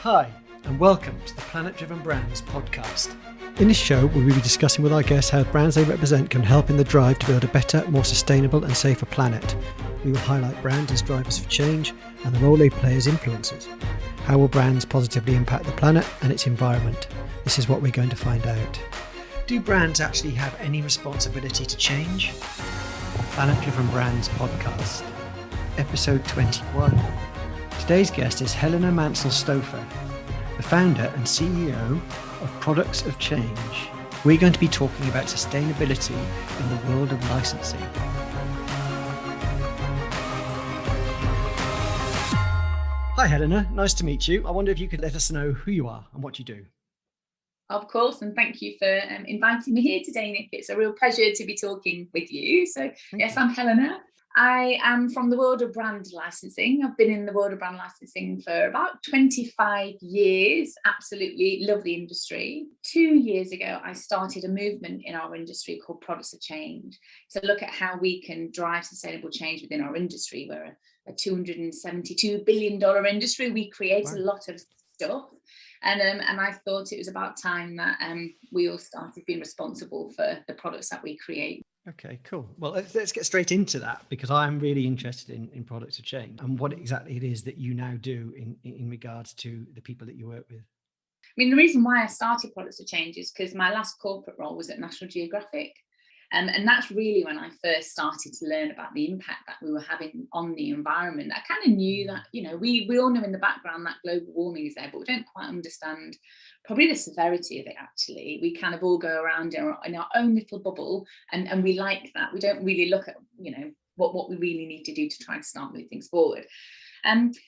Hi, and welcome to the Planet Driven Brands podcast. In this show, we will be discussing with our guests how brands they represent can help in the drive to build a better, more sustainable and safer planet. We will highlight brands as drivers for change and the role they play as influencers. How will brands positively impact the planet and its environment? This is what we're going to find out. Do brands actually have any responsibility to change? Planet Driven Brands podcast, episode 21. Today's guest is Helena Mansell-Stopher, the founder and CEO of Products of Change. We're going to be talking about sustainability in the world of licensing. Hi Helena, nice to meet you. I wonder if you could let us know who you are and what you do. Of course, and thank you for inviting me here today, Nick. It's a real pleasure to be talking with you. So yes, I'm Helena. I am from the world of brand licensing. I've been in the world of brand licensing for about 25 years. Absolutely love the industry. 2 years ago, I started a movement in our industry called Products of Change to look at how we can drive sustainable change within our industry. We're a $272 billion industry. We create a lot of stuff. And I thought it was about time that we all started being responsible for the products that we create. Okay, cool. Well, let's get straight into that, because I'm really interested in Products of Change and what exactly it is that you now do in regards to the people that you work with. I mean, the reason why I started Products of Change is because my last corporate role was at National Geographic. And that's really when I first started to learn about the impact that we were having on the environment. I kind of knew that, we all know in the background that global warming is there, but we don't quite understand probably the severity of it, actually. We kind of all go around in our own little bubble, and we like that. We don't really look at, what we really need to do to try and start moving things forward.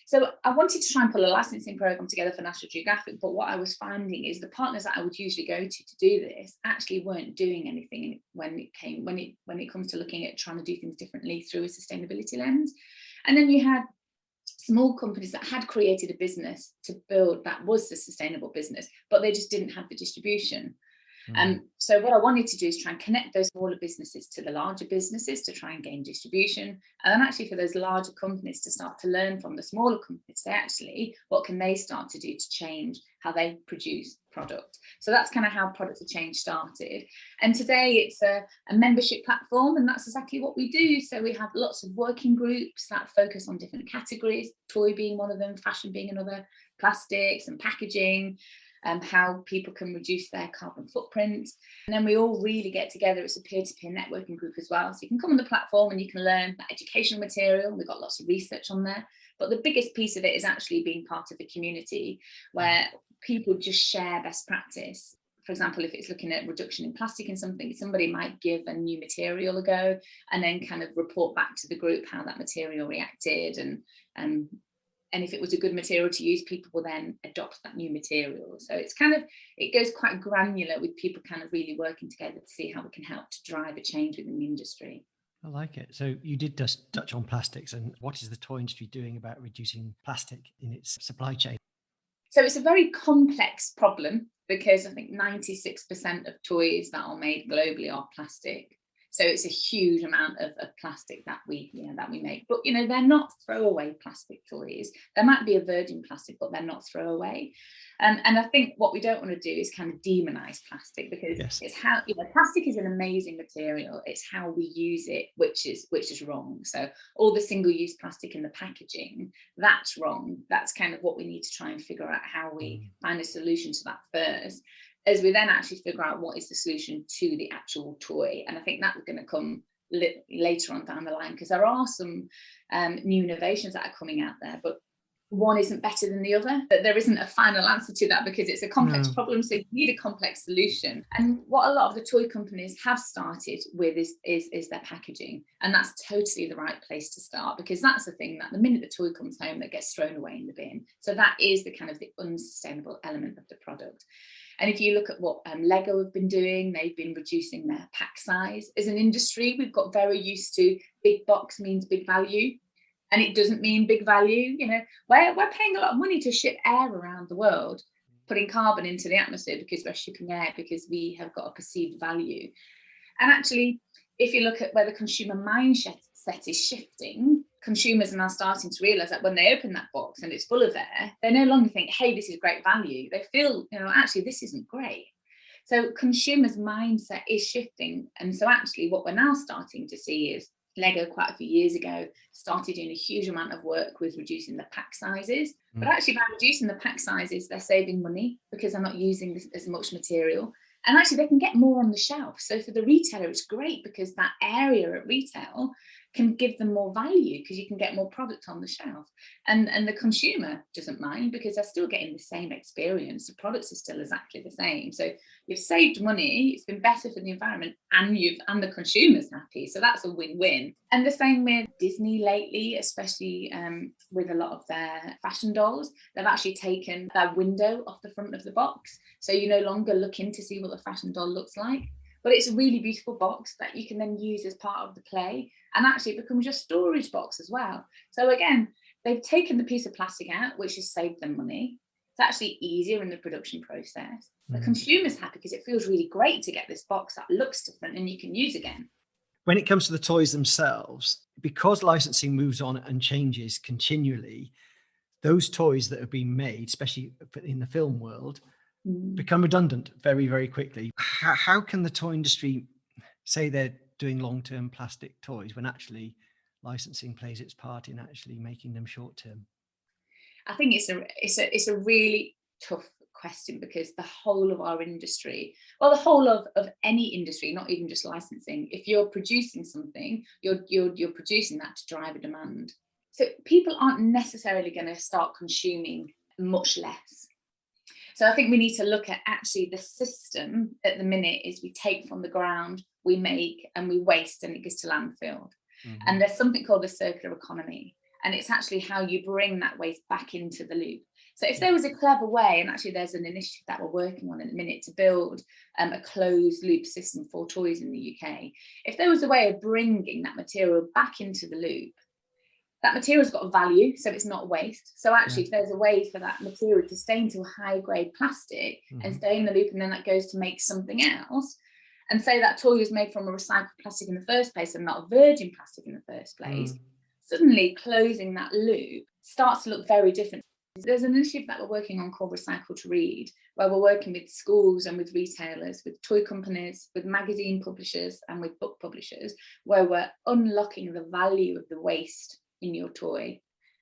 So I wanted to try and pull a licensing program together for National Geographic, but what I was finding is the partners that I would usually go to do this actually weren't doing anything when it comes to looking at trying to do things differently through a sustainability lens. And then you had small companies that had created a business to build that was a sustainable business, but they just didn't have the distribution. So what I wanted to do is try and connect those smaller businesses to the larger businesses to try and gain distribution. And then actually for those larger companies to start to learn from the smaller companies, what can they start to do to change how they produce product? So that's kind of how Products of Change started. And today it's a membership platform, and that's exactly what we do. So we have lots of working groups that focus on different categories, toy being one of them, fashion being another, plastics and packaging, how people can reduce their carbon footprint. And then we all really get together. It's a peer-to-peer networking group as well. So you can come on the platform and you can learn that educational material. We've got lots of research on there. But the biggest piece of it is actually being part of a community where people just share best practice. For example, if it's looking at reduction in plastic in something, somebody might give a new material a go and then kind of report back to the group how that material reacted, and if it was a good material to use, people will then adopt that new material. So it goes quite granular with people kind of really working together to see how we can help to drive a change within the industry. I like it. So you did just touch on plastics, and what is the toy industry doing about reducing plastic in its supply chain? So it's a very complex problem because I think 96% of toys that are made globally are plastic. So it's a huge amount of plastic that we make. But, they're not throwaway plastic toys. There might be a virgin plastic, but they're not throwaway. And I think what we don't want to do is kind of demonize plastic, because it's how, plastic is an amazing material. It's how we use it, which is wrong. So all the single-use plastic in the packaging, that's wrong. That's kind of what we need to try and figure out, how we find a solution to that first, as we then actually figure out what is the solution to the actual toy. And I think that's going to come later on down the line, because there are some new innovations that are coming out there, but one isn't better than the other. But there isn't a final answer to that, because it's a complex problem, so you need a complex solution. And what a lot of the toy companies have started with is their packaging, and that's totally the right place to start, because that's the thing that the minute the toy comes home, that gets thrown away in the bin. So that is the kind of the unsustainable element of the product. And if you look at what Lego have been doing, they've been reducing their pack size. As an industry, we've got very used to big box means big value, and it doesn't mean big value. We're paying a lot of money to ship air around the world, putting carbon into the atmosphere because we're shipping air, because we have got a perceived value. And actually, if you look at where the consumer mindset is shifting, consumers are now starting to realise that when they open that box and it's full of air, they no longer think, hey, this is great value. They feel, actually, this isn't great. So consumers' mindset is shifting. And so actually what we're now starting to see is Lego quite a few years ago started doing a huge amount of work with reducing the pack sizes. But actually by reducing the pack sizes, they're saving money because they're not using as much material. And actually they can get more on the shelf. So for the retailer, it's great because that area at retail can give them more value because you can get more product on the shelf. And the consumer doesn't mind because they're still getting the same experience. The products are still exactly the same. So you've saved money, it's been better for the environment, and the consumer's happy. So that's a win-win. And the same with Disney lately, especially with a lot of their fashion dolls. They've actually taken that window off the front of the box. So you no longer look in to see what the fashion doll looks like. But it's a really beautiful box that you can then use as part of the play, and actually it becomes your storage box as well. So again, they've taken the piece of plastic out, which has saved them money. It's actually easier in the production process. The consumer's happy because it feels really great to get this box that looks different and you can use again. When it comes to the toys themselves, because licensing moves on and changes continually, those toys that have been made, especially in the film world, become redundant very, very quickly. How can the toy industry say they're doing long-term plastic toys when actually licensing plays its part in actually making them short-term? I think it's a really tough question because the whole of our industry, well, the whole of any industry, not even just licensing, if you're producing something, you're producing that to drive a demand. So people aren't necessarily going to start consuming much less. So I think we need to look at actually the system at the minute is we take from the ground, we make and we waste and it goes to landfill. And there's something called the circular economy. And it's actually how you bring that waste back into the loop. So if there was a clever way, and actually there's an initiative that we're working on in a minute to build a closed loop system for toys in the UK, if there was a way of bringing that material back into the loop, that material's got a value, so it's not waste. So actually, if there's a way for that material to stay into a high grade plastic and stay in the loop, and then that goes to make something else, and say that toy was made from a recycled plastic in the first place and not a virgin plastic in the first place, suddenly closing that loop starts to look very different. There's an initiative that we're working on called Recycle to Read, where we're working with schools and with retailers, with toy companies, with magazine publishers and with book publishers, where we're unlocking the value of the waste in your toy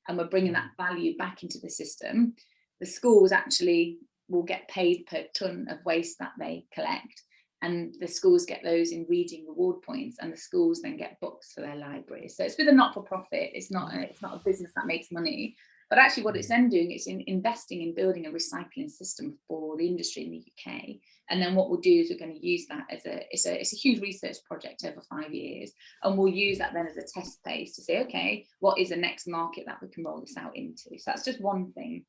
and we're bringing that value back into the system. The schools actually will get paid per ton of waste that they collect, and the schools get those in reading reward points, and the schools then get books for their libraries. So it's with a not-for-profit, it's not a business that makes money, but actually what it's then doing is investing in building a recycling system for the industry in the UK. And then what we'll do is we're going to use that as it's a huge research project over 5 years, and we'll use that then as a test phase to say, okay, what is the next market that we can roll this out into? So that's just one thing.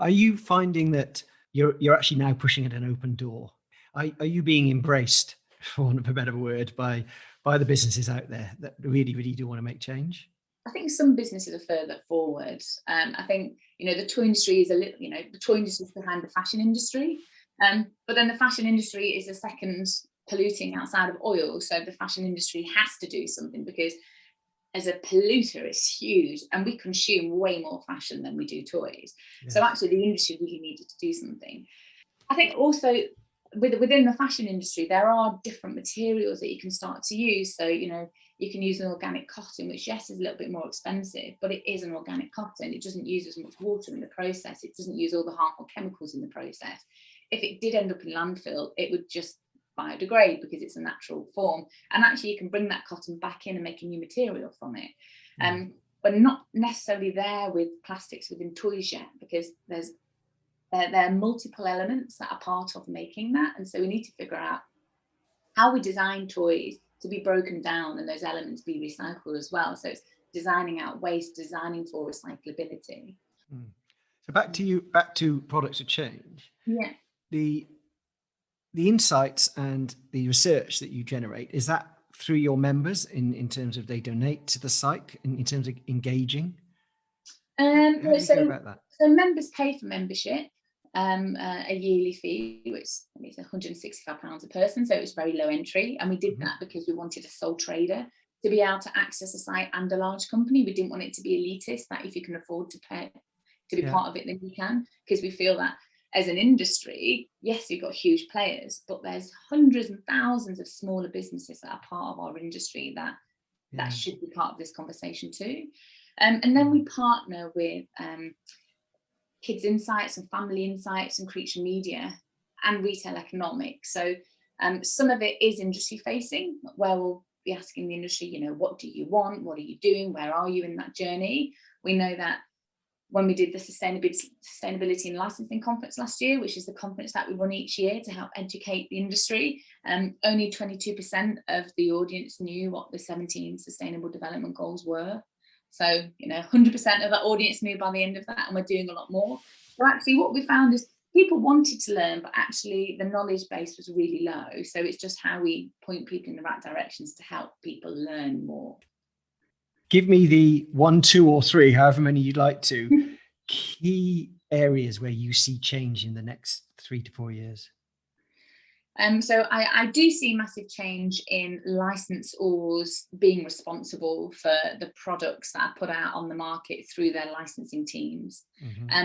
Are you finding that you're actually now pushing at an open door? Are you being embraced, for want of a better word, by the businesses out there that really, really do want to make change? I think some businesses are further forward. I think, the toy industry is the toy industry is behind the fashion industry. But then the fashion industry is the second polluting outside of oil. So the fashion industry has to do something because as a polluter, it's huge, and we consume way more fashion than we do toys. Yes. So actually the industry really needed to do something. I think also within the fashion industry, there are different materials that you can start to use. So, you can use an organic cotton, which yes, is a little bit more expensive, but it is an organic cotton. It doesn't use as much water in the process. It doesn't use all the harmful chemicals in the process. If it did end up in landfill, it would just biodegrade because it's a natural form. And actually you can bring that cotton back in and make a new material from it. But not necessarily there with plastics within toys yet, because there are multiple elements that are part of making that. And so we need to figure out how we design toys to be broken down and those elements be recycled as well. So it's designing out waste, designing for recyclability. So back to products of change. Yeah. The insights and the research that you generate, is that through your members in terms of they donate to the site in terms of engaging? How do you go about that? So members pay for membership, a yearly fee, which is £165 a person. So it was very low entry. And we did that because we wanted a sole trader to be able to access a site and a large company. We didn't want it to be elitist, that if you can afford to pay to be part of it, then you can, because we feel that as an industry, yes, you've got huge players, but there's hundreds and thousands of smaller businesses that are part of our industry that should be part of this conversation too. And then we partner with Kids Insights and Family Insights and Creature Media and Retail Economics. So some of it is industry facing, where we'll be asking the industry, what do you want? What are you doing? Where are you in that journey? We know that when we did the Sustainability and Licensing Conference last year, which is the conference that we run each year to help educate the industry, only 22% of the audience knew what the 17 Sustainable Development Goals were. So, 100% of that audience knew by the end of that, and we're doing a lot more. So actually what we found is people wanted to learn, but actually the knowledge base was really low. So it's just how we point people in the right directions to help people learn more. Give me the 1, 2, or 3, however many you'd like to, key areas where you see change in the next 3 to 4 years. So I do see massive change in licensors being responsible for the products that are put out on the market through their licensing teams.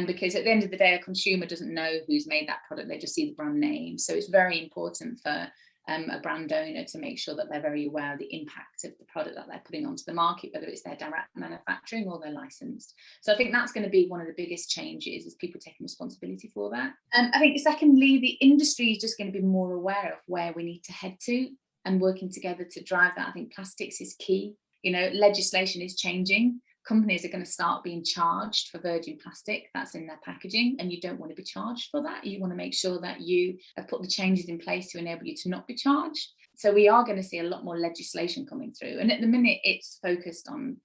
Because at the end of the day, a consumer doesn't know who's made that product, they just see the brand name. So it's very important for a brand owner to make sure that they're very aware of the impact of the product that they're putting onto the market, whether it's their direct manufacturing or they're licensed. So I think that's going to be one of the biggest changes, is people taking responsibility for that. I think secondly, the industry is just going to be more aware of where we need to head to and working together to drive that. I think plastics is key. Legislation is changing. Companies are going to start being charged for virgin plastic that's in their packaging, and you don't want to be charged for that. You want to make sure that you have put the changes in place to enable you to not be charged. So we are going to see a lot more legislation coming through, and at the minute it's focused on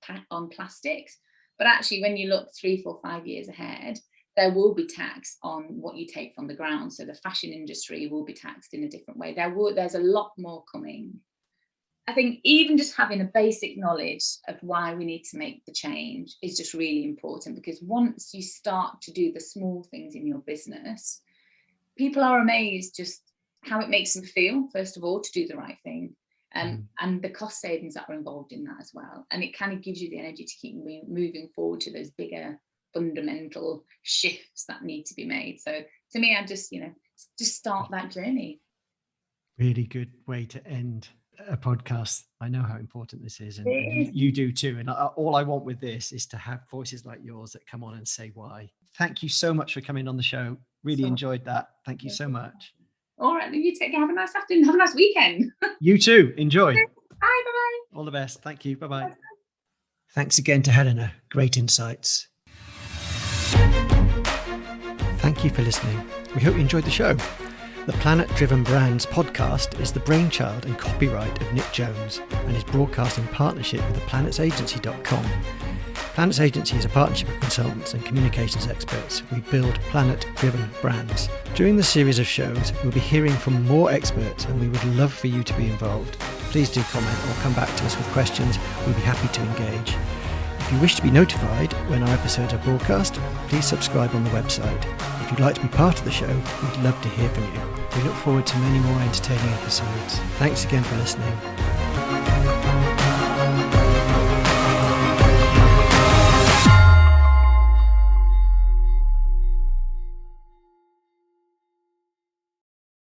plastics, but actually when you look 3, 4, 5 years ahead, there will be tax on what you take from the ground. So the fashion industry will be taxed in a different way. There's a lot more coming. I think even just having a basic knowledge of why we need to make the change is just really important, because once you start to do the small things in your business, people are amazed just how it makes them feel, first of all, to do the right thing, and the cost savings that are involved in that as well. And it kind of gives you the energy to keep moving forward to those bigger fundamental shifts that need to be made. So to me, I just start that journey. Really good way to end a podcast. I know how important this is, and you do too. And all I want with this is to have voices like yours that come on and say why. Thank you so much for coming on the show. Really enjoyed that. Thank you so much. All right, then you take care. Have a nice afternoon. Have a nice weekend. You too. Enjoy. Bye. All the best. Thank you. Bye-bye. Thanks again to Helena. Great insights. Thank you for listening. We hope you enjoyed the show. The Planet Driven Brands podcast is the brainchild and copyright of Nick Jones and is broadcast in partnership with theplanetsagency.com. Planets Agency is a partnership of consultants and communications experts. We build planet-driven brands. During the series of shows, we'll be hearing from more experts, and we would love for you to be involved. Please do comment or come back to us with questions. We'll be happy to engage. If you wish to be notified when our episodes are broadcast, please subscribe on the website. If you'd like to be part of the show, we'd love to hear from you. We look forward to many more entertaining episodes. Thanks again for listening.